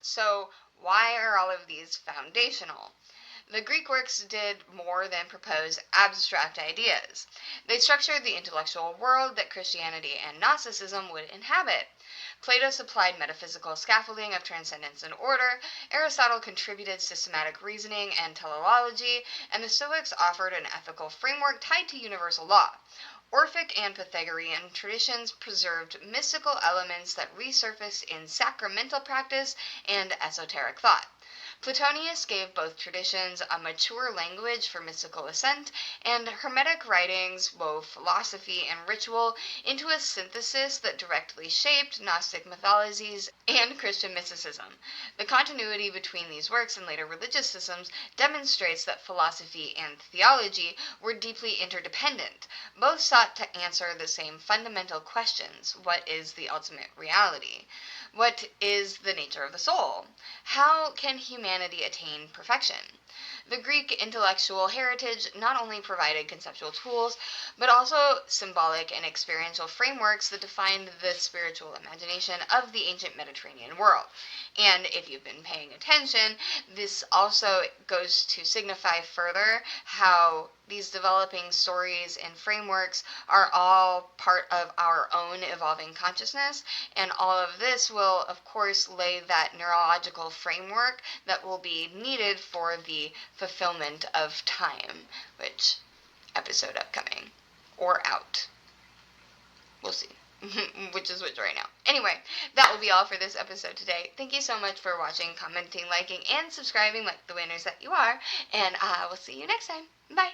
So why are all of these foundational? The Greek works did more than propose abstract ideas. They structured the intellectual world that Christianity and Gnosticism would inhabit. Plato supplied metaphysical scaffolding of transcendence and order, Aristotle contributed systematic reasoning and teleology, and the Stoics offered an ethical framework tied to universal law. Orphic and Pythagorean traditions preserved mystical elements that resurfaced in sacramental practice and esoteric thought. Plotinus gave both traditions a mature language for mystical assent, and Hermetic writings wove philosophy and ritual into a synthesis that directly shaped Gnostic mythologies and Christian mysticism. The continuity between these works and later religious systems demonstrates that philosophy and theology were deeply interdependent. Both sought to answer the same fundamental questions: what is the ultimate reality? What is the nature of the soul? How can humanity attain perfection? The Greek intellectual heritage not only provided conceptual tools, but also symbolic and experiential frameworks that defined the spiritual imagination of the ancient Mediterranean world. And if you've been paying attention, this also goes to signify further how these developing stories and frameworks are all part of our own evolving consciousness, and all of this will, of course, lay that neurological framework that will be needed for the fulfillment of time, which episode upcoming or out. We'll see. Which is which right now. Anyway, that will be all for this episode today. Thank you so much for watching, commenting, liking, and subscribing like the winners that you are, and we'll see you next time. Bye!